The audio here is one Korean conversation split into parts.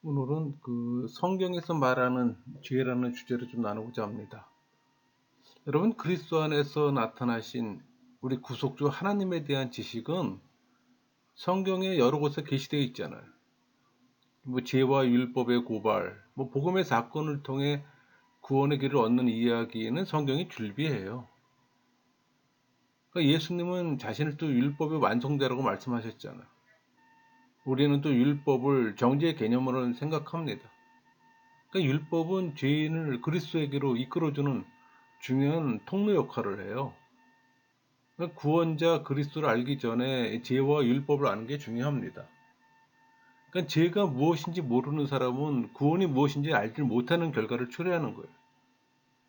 오늘은 성경에서 말하는 죄라는 주제를 좀 나누고자 합니다. 여러분, 그리스도 안에서 나타나신 우리 구속주 하나님에 대한 지식은 성경에 여러 곳에 게시되어 있잖아요. 죄와 율법의 고발, 복음의 사건을 통해 구원의 길을 얻는 이야기는 성경이 줄비해요. 그러니까 예수님은 자신을 또 율법의 완성자라고 말씀하셨잖아요. 우리는 또 율법을 정죄의 개념으로 생각합니다. 그러니까 율법은 죄인을 그리스도에게로 이끌어주는 중요한 통로 역할을 해요. 그러니까 구원자 그리스도를 알기 전에 죄와 율법을 아는 게 중요합니다. 그러니까 죄가 무엇인지 모르는 사람은 구원이 무엇인지 알지 못하는 결과를 초래하는 거예요.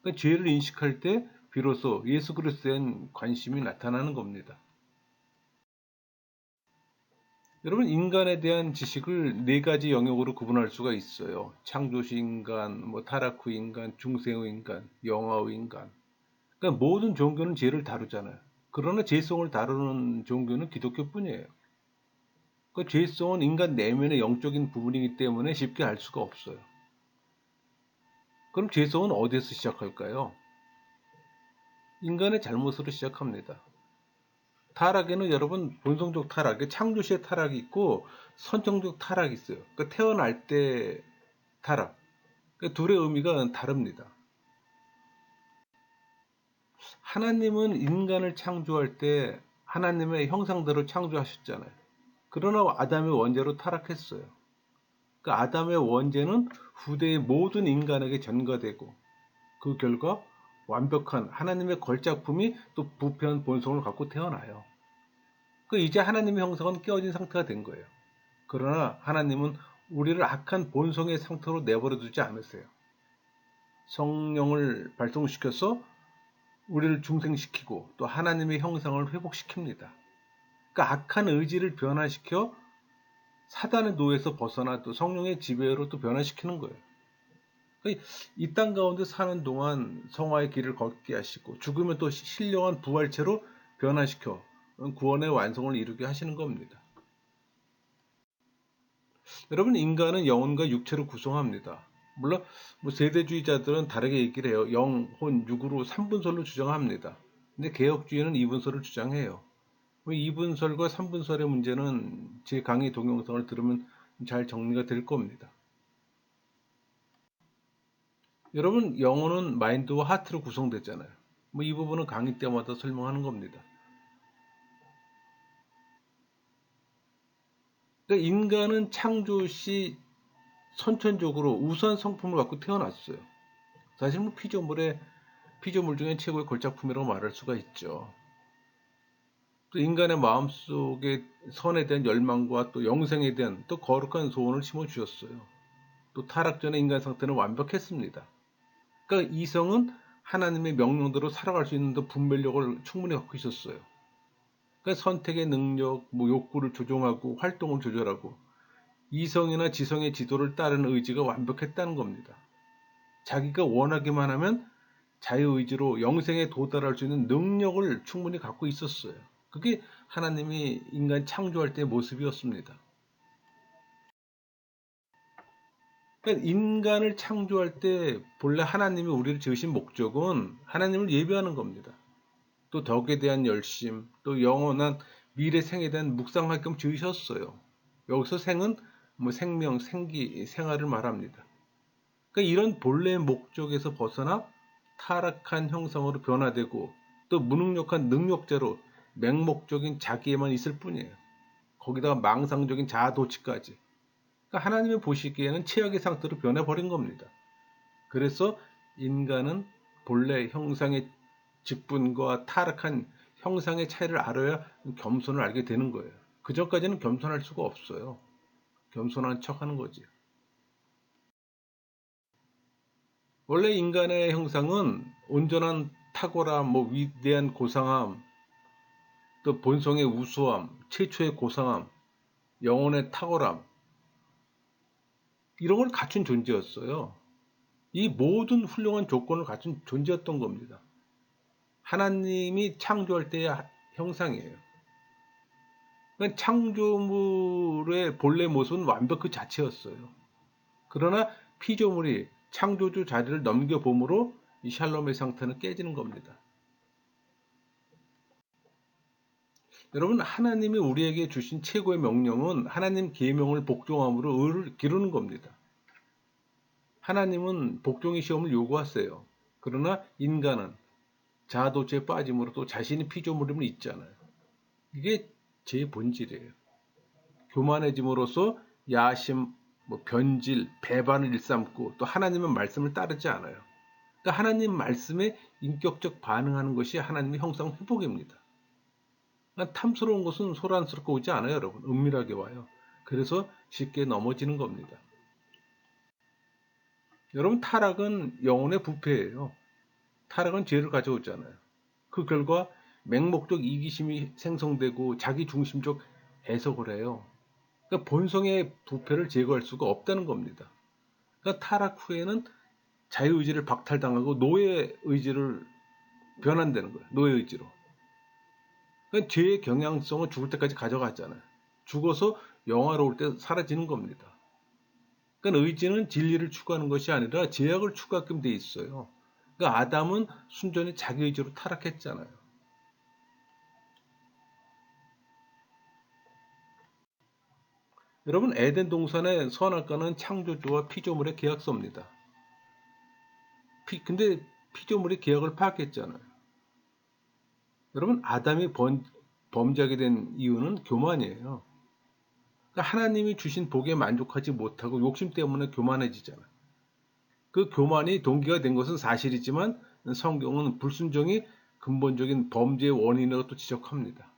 그러니까 죄를 인식할 때 비로소 예수 그리스도에 대한 관심이 나타나는 겁니다. 여러분, 인간에 대한 지식을 네 가지 영역으로 구분할 수가 있어요. 창조시 인간, 타락 후 인간, 중생 후 인간, 영화 후 인간. 그러니까 모든 종교는 죄를 다루잖아요. 그러나 죄성을 다루는 종교는 기독교뿐이에요. 그 죄성은 인간 내면의 영적인 부분이기 때문에 쉽게 알 수가 없어요. 그럼 죄성은 어디에서 시작할까요? 인간의 잘못으로 시작합니다. 타락에는 여러분 본성적 타락, 창조시의 타락이 있고 선정적 타락이 있어요. 그러니까 태어날 때 타락. 그러니까 둘의 의미가 다릅니다. 하나님은 인간을 창조할 때 하나님의 형상대로 창조하셨잖아요. 그러나 아담의 원죄로 타락했어요. 그 아담의 원죄는 후대의 모든 인간에게 전가되고 그 결과 완벽한 하나님의 걸작품이 또 부패한 본성을 갖고 태어나요. 이제 하나님의 형상은 깨어진 상태가 된 거예요. 그러나 하나님은 우리를 악한 본성의 상태로 내버려 두지 않으세요. 성령을 발동시켜서 우리를 중생시키고 또 하나님의 형상을 회복시킵니다. 그러니까 악한 의지를 변화시켜 사단의 노예에서 벗어나 또 성령의 지배로 또 변화시키는 거예요. 이 땅 가운데 사는 동안 성화의 길을 걷게 하시고 죽으면 또 신령한 부활체로 변화시켜 구원의 완성을 이루게 하시는 겁니다. 여러분, 인간은 영혼과 육체로 구성합니다. 물론 세대주의자들은 다르게 얘기를 해요. 영, 혼, 육으로 3분설로 주장합니다. 근데 개혁주의는 2분설을 주장해요. 이 분설과 3분설의 문제는 제 강의 동영상을 들으면 잘 정리가 될 겁니다. 여러분, 영혼은 마인드와 하트로 구성됐잖아요. 이 부분은 강의 때마다 설명하는 겁니다. 그러니까 인간은 창조 시 선천적으로 우수한 성품을 갖고 태어났어요. 사실 피조물 중에 최고의 걸작품이라고 말할 수가 있죠. 또 인간의 마음속에 선에 대한 열망과 또 영생에 대한 또 거룩한 소원을 심어 주셨어요. 또 타락 전의 인간 상태는 완벽했습니다. 그러니까 이성은 하나님의 명령대로 살아갈 수 있는 분별력을 충분히 갖고 있었어요. 그러니까 선택의 능력, 욕구를 조종하고 활동을 조절하고 이성이나 지성의 지도를 따르는 의지가 완벽했다는 겁니다. 자기가 원하기만 하면 자유의지로 영생에 도달할 수 있는 능력을 충분히 갖고 있었어요. 그게 하나님이 인간 창조할 때의 모습이었습니다. 그러니까 인간을 창조할 때 본래 하나님이 우리를 지으신 목적은 하나님을 예배하는 겁니다. 또 덕에 대한 열심, 또 영원한 미래 생에 대한 묵상할 겸 지으셨어요. 여기서 생은 생명, 생기, 생활을 말합니다. 그러니까 이런 본래의 목적에서 벗어나 타락한 형상으로 변화되고 또 무능력한 능력자로 맹목적인 자기에만 있을 뿐이에요. 거기다가 망상적인 자아도취까지. 그러니까 하나님이 보시기에는 최악의 상태로 변해버린 겁니다. 그래서 인간은 본래 형상의 직분과 타락한 형상의 차이를 알아야 겸손을 알게 되는 거예요. 그 전까지는 겸손할 수가 없어요. 겸손한 척 하는 거지. 원래 인간의 형상은 온전한 탁월함, 위대한 고상함, 또 본성의 우수함, 최초의 고상함, 영혼의 탁월함, 이런 걸 갖춘 존재였어요. 이 모든 훌륭한 조건을 갖춘 존재였던 겁니다. 하나님이 창조할 때의 형상이에요. 그러니까 창조물의 본래 모습은 완벽 그 자체였어요. 그러나 피조물이 창조주 자리를 넘겨봄으로 이 샬롬의 상태는 깨지는 겁니다. 여러분, 하나님이 우리에게 주신 최고의 명령은 하나님 계명을 복종함으로 의를 기르는 겁니다. 하나님은 복종의 시험을 요구하세요. 그러나 인간은 자아도취에 빠짐으로 또 자신이 피조물임을 잊잖아요. 이게 제 본질이에요. 교만해짐으로써 야심, 변질, 배반을 일삼고 또 하나님의 말씀을 따르지 않아요. 그러니까 하나님 말씀에 인격적 반응하는 것이 하나님의 형상 회복입니다. 그러니까 탐스러운 것은 소란스럽게 오지 않아요, 여러분. 은밀하게 와요. 그래서 쉽게 넘어지는 겁니다. 여러분, 타락은 영혼의 부패예요. 타락은 죄를 가져오잖아요. 그 결과 맹목적 이기심이 생성되고 자기 중심적 해석을 해요. 그러니까 본성의 부패를 제거할 수가 없다는 겁니다. 그러니까 타락 후에는 자유의지를 박탈당하고 노예 의지를 변환되는 거예요. 노예 의지로. 그러니까 죄의 경향성을 죽을 때까지 가져갔잖아요. 죽어서 영화로울 때 사라지는 겁니다. 그러니까 의지는 진리를 추구하는 것이 아니라 제약을 추구하게끔 돼 있어요. 그러니까 아담은 순전히 자기 의지로 타락했잖아요. 여러분, 에덴 동산의 선악과는 창조주와 피조물의 계약서입니다. 근데 피조물이 계약을 파악했잖아요. 여러분, 아담이 범죄하게 된 이유는 교만이에요. 그러니까 하나님이 주신 복에 만족하지 못하고 욕심 때문에 교만해지잖아요. 그 교만이 동기가 된 것은 사실이지만 성경은 불순종이 근본적인 범죄의 원인으로 또 지적합니다.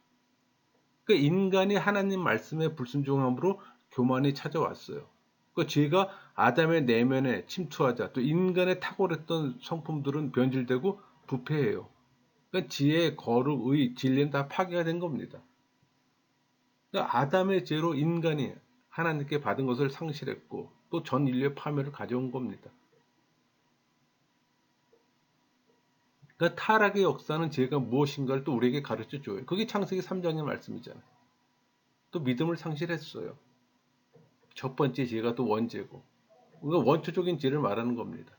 그러니까 인간이 하나님 말씀에 불순종함으로 교만이 찾아왔어요. 그 죄가 아담의 내면에 침투하자 또 인간의 탁월했던 성품들은 변질되고 부패해요. 그러니까 지혜, 거룩, 의, 진리는 다 파괴가 된 겁니다. 그러니까 아담의 죄로 인간이 하나님께 받은 것을 상실했고 또 전 인류의 파멸을 가져온 겁니다. 그러니까 타락의 역사는 죄가 무엇인가를 또 우리에게 가르쳐 줘요. 그게 창세기 3장의 말씀이잖아요. 또 믿음을 상실했어요. 첫 번째 죄가 또 원죄고. 그러니까 원초적인 죄를 말하는 겁니다.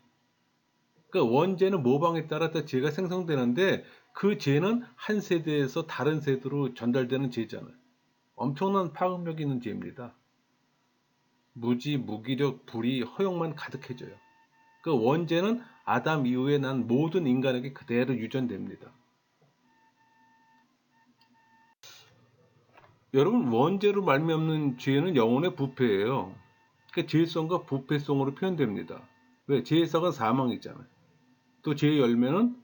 그러니까 원죄는 모방에 따라 또 죄가 생성되는데 그 죄는 한 세대에서 다른 세대로 전달되는 죄잖아요. 엄청난 파급력이 있는 죄입니다. 무지, 무기력, 불의, 허용만 가득해져요. 그 원죄는 아담 이후에 난 모든 인간에게 그대로 유전됩니다. 여러분, 원죄로 말미암는 죄는 영혼의 부패예요. 그 죄성과 부패성으로 표현됩니다. 왜? 죄의 싹은 사망이잖아요. 또 죄의 열매는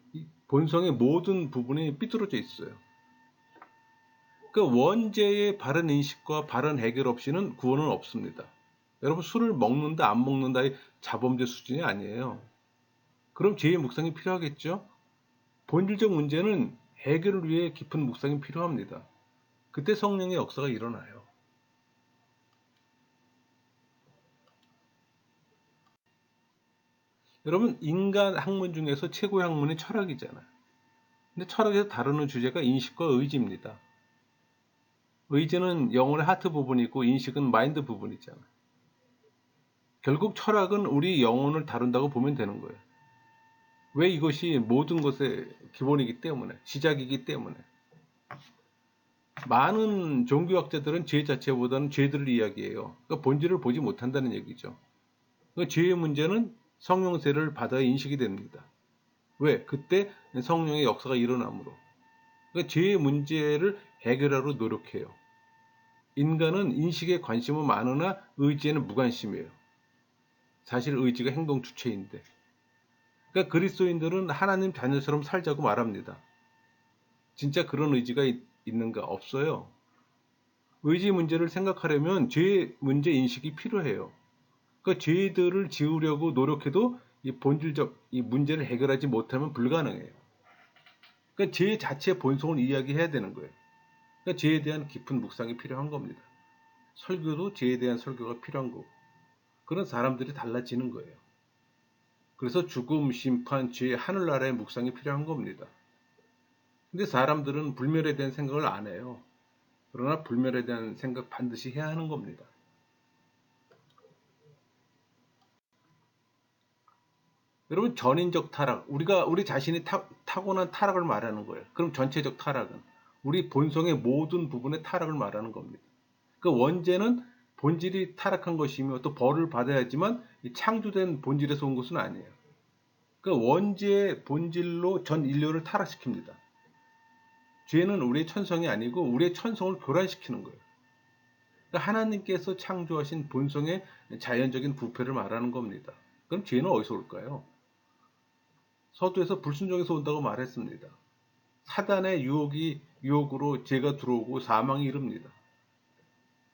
본성의 모든 부분이 삐뚤어져 있어요. 그 원죄의 바른 인식과 바른 해결 없이는 구원은 없습니다. 여러분, 술을 먹는다 안 먹는다의 자범죄 수준이 아니에요. 그럼 죄의 묵상이 필요하겠죠? 본질적 문제는 해결을 위해 깊은 묵상이 필요합니다. 그때 성령의 역사가 일어나요. 여러분, 인간 학문 중에서 최고의 학문이 철학이잖아요. 근데 철학에서 다루는 주제가 인식과 의지입니다. 의지는 영혼의 하트 부분이고 인식은 마인드 부분이잖아요. 결국 철학은 우리 영혼을 다룬다고 보면 되는 거예요. 왜? 이것이 모든 것의 기본이기 때문에, 시작이기 때문에. 많은 종교학자들은 죄 자체보다는 죄들을 이야기해요. 그러니까 본질을 보지 못한다는 얘기죠. 그러니까 죄의 문제는 성령세를 받아야 인식이 됩니다. 왜? 그때 성령의 역사가 일어나므로. 그러니까 죄의 문제를 해결하려 노력해요. 인간은 인식에 관심은 많으나 의지에는 무관심이에요. 사실 의지가 행동 주체인데. 그러니까 그리스도인들은 하나님 자녀처럼 살자고 말합니다. 진짜 그런 의지가 있는가? 없어요. 의지 문제를 생각하려면 죄의 문제 인식이 필요해요. 그러니까 죄들을 지우려고 노력해도 이 본질적 이 문제를 해결하지 못하면 불가능해요. 그러니까 죄 자체의 본성을 이야기해야 되는 거예요. 그러니까 죄에 대한 깊은 묵상이 필요한 겁니다. 설교도 죄에 대한 설교가 필요한 거고. 그런 사람들이 달라지는 거예요. 그래서 죽음, 심판, 죄, 하늘나라의 묵상이 필요한 겁니다. 근데 사람들은 불멸에 대한 생각을 안 해요. 그러나 불멸에 대한 생각 반드시 해야 하는 겁니다. 여러분 전인적 타락, 우리 자신이 타고난 타락을 말하는 거예요. 그럼 전체적 타락은 우리 본성의 모든 부분의 타락을 말하는 겁니다. 그 원죄는 본질이 타락한 것이며 또 벌을 받아야지만 창조된 본질에서 온 것은 아니에요. 그 원죄의 본질로 전 인류를 타락시킵니다. 죄는 우리의 천성이 아니고 우리의 천성을 교란시키는 거예요. 그러니까 하나님께서 창조하신 본성의 자연적인 부패를 말하는 겁니다. 그럼 죄는 어디서 올까요? 서두에서 불순종에서 온다고 말했습니다. 사단의 유혹으로 죄가 들어오고 사망이 이릅니다.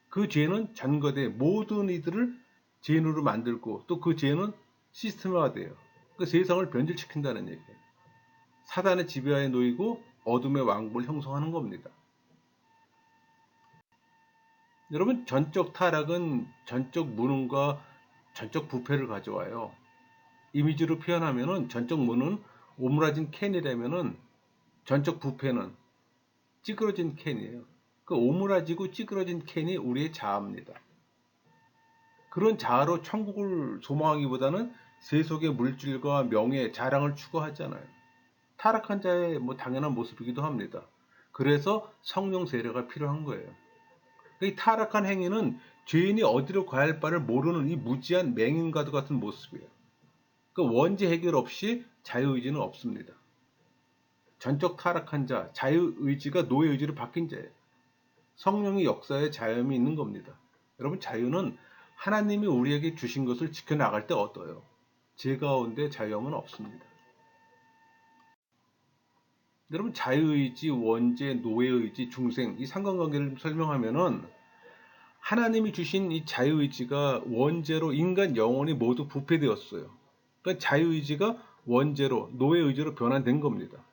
그 죄는 전거대 모든 이들을 죄인으로 만들고 또 그 죄는 시스템화돼요. 그 세상을 변질시킨다는 얘기예요. 사단의 지배하에 놓이고 어둠의 왕국을 형성하는 겁니다. 여러분 전적 타락은 전적 무능과 전적 부패를 가져와요. 이미지로 표현하면은 전적 무는 오므라진 캔이라면은 전적 부패는 찌그러진 캔이에요. 그 오므라지고 찌그러진 캔이 우리의 자아입니다. 그런 자아로 천국을 소망하기보다는 세속의 물질과 명예, 자랑을 추구하잖아요. 타락한 자의 당연한 모습이기도 합니다. 그래서 성령 세례가 필요한 거예요. 이 타락한 행위는 죄인이 어디로 가야 할 바를 모르는 이 무지한 맹인과도 같은 모습이에요. 그 원죄 해결 없이 자유의지는 없습니다. 전적 타락한 자, 자유의지가 노예의지로 바뀐 자예요. 성령의 역사에 자유함이 있는 겁니다. 여러분 자유는 하나님이 우리에게 주신 것을 지켜나갈 때 얻어요. 죄 가운데 자유함은 없습니다. 여러분 자유의지, 원죄, 노예의지, 중생 이 상관관계를 설명하면은 하나님이 주신 이 자유의지가 원죄로 인간 영혼이 모두 부패되었어요. 그러니까 자유의지가 원죄로 노예의지로 변환된 겁니다.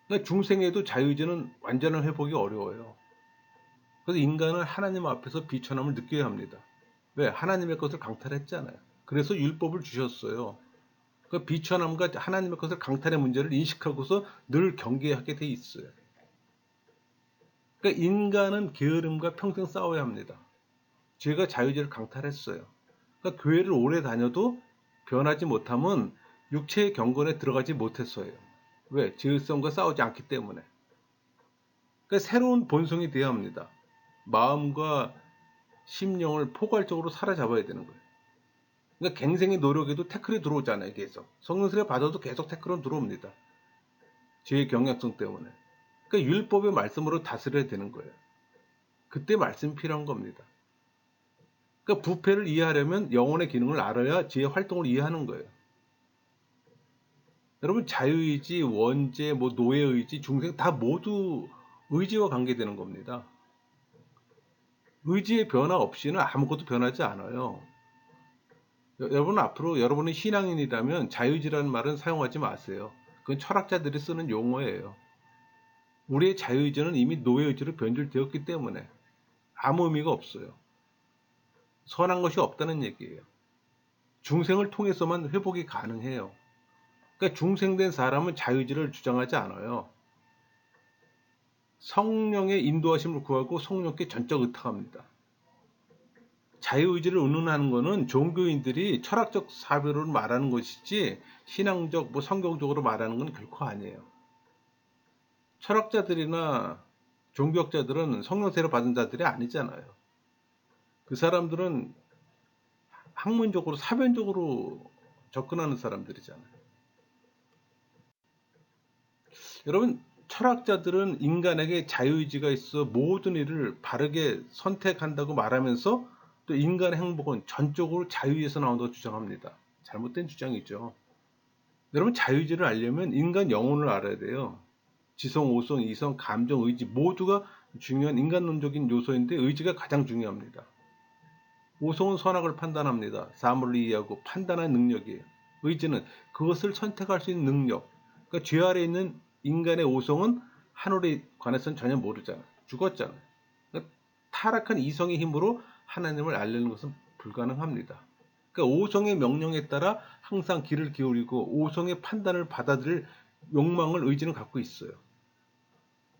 그러니까 중생에도 자유의지는 완전한 회복이 어려워요. 그래서 인간은 하나님 앞에서 비천함을 느껴야 합니다. 왜? 하나님의 것을 강탈했잖아요. 그래서 율법을 주셨어요. 그 비천함과 하나님의 것을 강탈의 문제를 인식하고서 늘 경계하게 돼 있어요. 그러니까 인간은 게으름과 평생 싸워야 합니다. 죄가 자유의지를 강탈했어요. 그러니까 교회를 오래 다녀도 변하지 못하면 육체의 경건에 들어가지 못했어요. 왜? 죄성과 싸우지 않기 때문에. 그러니까 새로운 본성이 되어야 합니다. 마음과 심령을 포괄적으로 사로잡아야 되는 거예요. 그러니까 갱생의 노력에도 태클이 들어오잖아요. 계속. 성령세례 받아도 계속 태클은 들어옵니다. 죄의 경향성 때문에. 그러니까 율법의 말씀으로 다스려야 되는 거예요. 그때 말씀이 필요한 겁니다. 그러니까 부패를 이해하려면 영혼의 기능을 알아야 죄의 활동을 이해하는 거예요. 여러분 자유의지, 원죄, 노예의지, 중생 다 모두 의지와 관계되는 겁니다. 의지의 변화 없이는 아무것도 변하지 않아요. 여러분 앞으로 여러분이 신앙인이라면 자유의지라는 말은 사용하지 마세요. 그건 철학자들이 쓰는 용어예요. 우리의 자유의지는 이미 노예의지로 변질되었기 때문에 아무 의미가 없어요. 선한 것이 없다는 얘기예요. 중생을 통해서만 회복이 가능해요. 그러니까 중생된 사람은 자유의지를 주장하지 않아요. 성령의 인도하심을 구하고 성령께 전적 의탁합니다. 자유의지를 의논하는 것은 종교인들이 철학적 사고를 말하는 것이지 신앙적, 성경적으로 말하는 건 결코 아니에요. 철학자들이나 종교학자들은 성령세례 받은 자들이 아니잖아요. 그 사람들은 학문적으로, 사변적으로 접근하는 사람들이잖아요. 여러분, 철학자들은 인간에게 자유의지가 있어 모든 일을 바르게 선택한다고 말하면서 또 인간의 행복은 전적으로 자유에서 나온다고 주장합니다. 잘못된 주장이죠. 여러분 자유의지를 알려면 인간 영혼을 알아야 돼요. 지성, 오성, 이성, 감정, 의지 모두가 중요한 인간론적인 요소인데 의지가 가장 중요합니다. 오성은 선악을 판단합니다. 사물을 이해하고 판단하는 능력이에요. 의지는 그것을 선택할 수 있는 능력. 그러니까 죄 아래 있는 인간의 오성은 하늘에 관해서는 전혀 모르잖아요. 죽었잖아요. 그러니까 타락한 이성의 힘으로 하나님을 알려는 것은 불가능합니다. 그러니까 오성의 명령에 따라 항상 귀를 기울이고 오성의 판단을 받아들일 욕망을 의지는 갖고 있어요.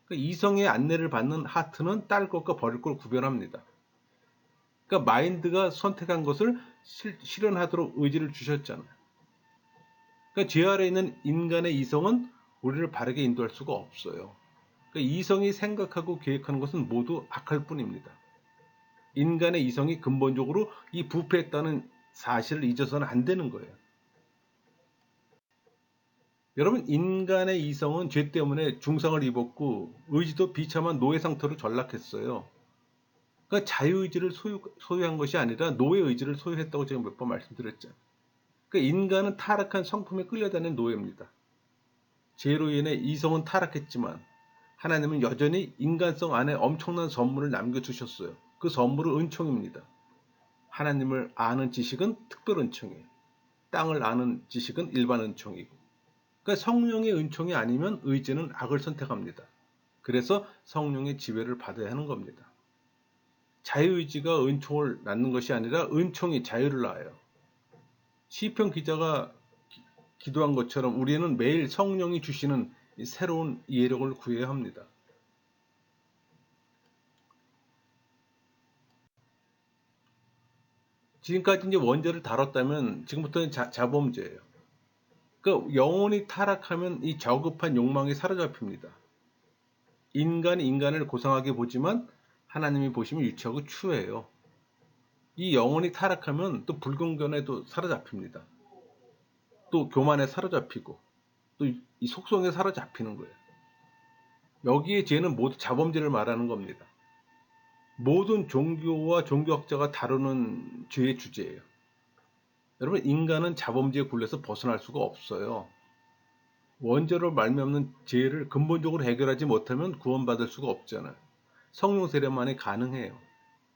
그러니까 이성의 안내를 받는 하트는 딸 것과 버릴 걸 구별합니다. 그러니까 마인드가 선택한 것을 실현하도록 의지를 주셨잖아요. 그러니까 죄 아래 있는 인간의 이성은 우리를 바르게 인도할 수가 없어요. 그러니까 이성이 생각하고 계획하는 것은 모두 악할 뿐입니다. 인간의 이성이 근본적으로 이 부패했다는 사실을 잊어서는 안 되는 거예요. 여러분, 인간의 이성은 죄 때문에 중상을 입었고 의지도 비참한 노예 상태로 전락했어요. 그러니까 자유의지를 소유한 것이 아니라 노예 의지를 소유했다고 제가 몇 번 말씀드렸죠. 그러니까 인간은 타락한 성품에 끌려다니는 노예입니다. 죄로 인해 이성은 타락했지만 하나님은 여전히 인간성 안에 엄청난 선물을 남겨주셨어요. 그 선물은 은총입니다. 하나님을 아는 지식은 특별 은총이에요. 땅을 아는 지식은 일반 은총이고. 그러니까 성령의 은총이 아니면 의지는 악을 선택합니다. 그래서 성령의 지배를 받아야 하는 겁니다. 자유의지가 은총을 낳는 것이 아니라 은총이 자유를 낳아요. 시편 기자가 기도한 것처럼 우리는 매일 성령이 주시는 새로운 이해력을 구해야 합니다. 지금까지 이제 원죄를 다뤘다면 지금부터는 자범죄예요. 그러니까 영혼이 타락하면 이 저급한 욕망이 사로잡힙니다. 인간이 인간을 고상하게 보지만 하나님이 보시면 유치하고 추해요. 이 영혼이 타락하면 또 불경건에도 사로잡힙니다. 또 교만에 사로잡히고 또 이 속성에 사로잡히는 거예요. 여기에 죄는 모두 자범죄를 말하는 겁니다. 모든 종교와 종교학자가 다루는 죄의 주제예요. 여러분, 인간은 자범죄에 굴려서 벗어날 수가 없어요. 원죄로 말미암는 죄를 근본적으로 해결하지 못하면 구원받을 수가 없잖아요. 성령 세례만이 가능해요.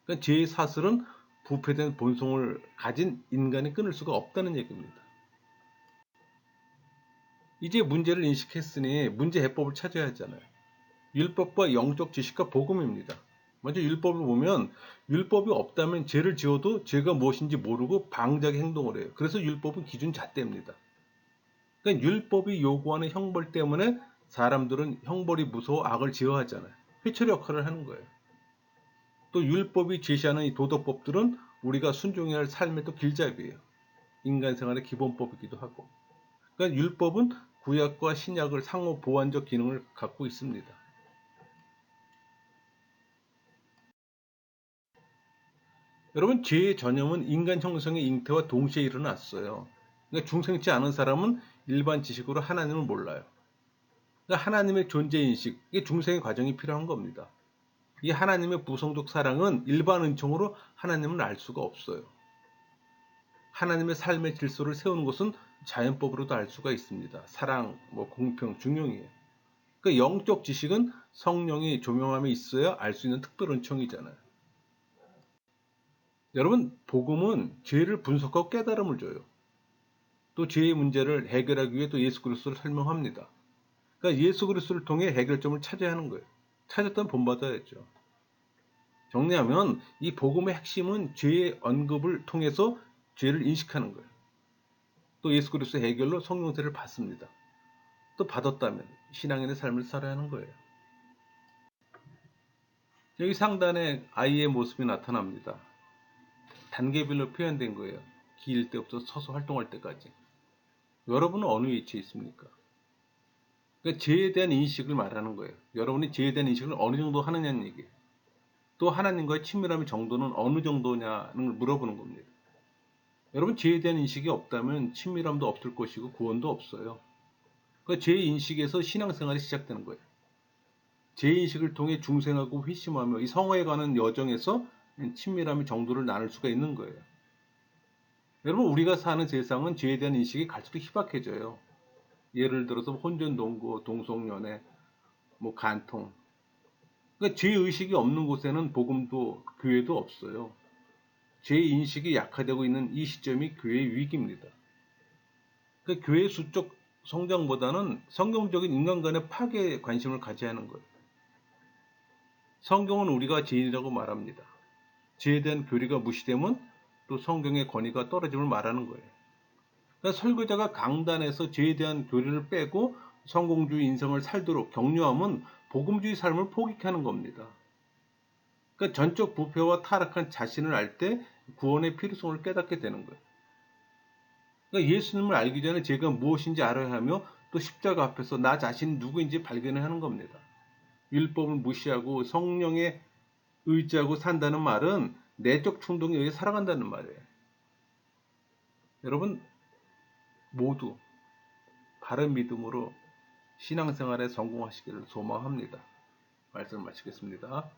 그러니까 죄의 사슬은 부패된 본성을 가진 인간이 끊을 수가 없다는 얘기입니다. 이제 문제를 인식했으니 문제 해법을 찾아야 하잖아요. 율법과 영적 지식과 복음입니다. 먼저 율법을 보면 율법이 없다면 죄를 지어도 죄가 무엇인지 모르고 방자하게 행동을 해요. 그래서 율법은 기준 잣대입니다. 그러니까 율법이 요구하는 형벌 때문에 사람들은 형벌이 무서워 악을 지어하잖아요. 회초리 역할을 하는 거예요. 또 율법이 제시하는 이 도덕법들은 우리가 순종해야 할 삶의 또 길잡이에요. 인간 생활의 기본법이기도 하고. 그러니까 율법은 구약과 신약을 상호 보완적 기능을 갖고 있습니다. 여러분, 죄의 전염은 인간 형성의 잉태와 동시에 일어났어요. 그러니까 중생치 않은 사람은 일반 지식으로 하나님을 몰라요. 그러니까 하나님의 존재 인식, 이게 중생의 과정이 필요한 겁니다. 이 하나님의 부성적 사랑은 일반 은총으로 하나님을 알 수가 없어요. 하나님의 삶의 질서를 세우는 것은 자연법으로도 알 수가 있습니다. 사랑, 공평, 중용이에요. 그러니까 영적 지식은 성령이 조명함에 있어야 알 수 있는 특별 은총이잖아요. 여러분, 복음은 죄를 분석하고 깨달음을 줘요. 또 죄의 문제를 해결하기 위해 또 예수 그리스도를 설명합니다. 그러니까 예수 그리스도를 통해 해결점을 찾아야 하는 거예요. 찾았다면 본받아야죠. 정리하면 이 복음의 핵심은 죄의 언급을 통해서 죄를 인식하는 거예요. 또 예수 그리스도의 해결로 성령세를 받습니다. 또 받았다면 신앙인의 삶을 살아야 하는 거예요. 여기 상단에 아이의 모습이 나타납니다. 단계별로 표현된 거예요. 기일 때부터 서서 활동할 때까지. 여러분은 어느 위치에 있습니까? 그러니까 죄에 대한 인식을 말하는 거예요. 여러분이 죄에 대한 인식을 어느 정도 하느냐는 얘기예요. 또 하나님과의 친밀함의 정도는 어느 정도냐는 걸 물어보는 겁니다. 여러분, 죄에 대한 인식이 없다면 친밀함도 없을 것이고 구원도 없어요. 그러니까 죄의 인식에서 신앙생활이 시작되는 거예요. 죄의 인식을 통해 중생하고 회심하며 이 성화에 가는 여정에서 친밀함의 정도를 나눌 수가 있는 거예요. 여러분, 우리가 사는 세상은 죄에 대한 인식이 갈수록 희박해져요. 예를 들어서 혼전 동거, 동성연애, 간통. 그러니까 죄의식이 없는 곳에는 복음도 교회도 없어요. 죄인식이 약화되고 있는 이 시점이 교회의 위기입니다. 그러니까 교회 수적 성장보다는 성경적인 인간간의 파괴에 관심을 가져야 하는 거예요. 성경은 우리가 죄인이라고 말합니다. 죄에 대한 교리가 무시되면 또 성경의 권위가 떨어짐을 말하는 거예요. 그러니까 설교자가 강단에서 죄에 대한 교리를 빼고 성공주의 인생을 살도록 격려하면 복음주의 삶을 포기하는 겁니다. 그러니까 전적 부패와 타락한 자신을 알 때 구원의 필요성을 깨닫게 되는 거예요. 그러니까 예수님을 알기 전에 제가 무엇인지 알아야 하며 또 십자가 앞에서 나 자신이 누구인지 발견을 하는 겁니다. 율법을 무시하고 성령에 의지하고 산다는 말은 내적 충동에 의해 살아간다는 말이에요. 여러분 모두 바른 믿음으로 신앙생활에 성공하시기를 소망합니다. 말씀 마치겠습니다.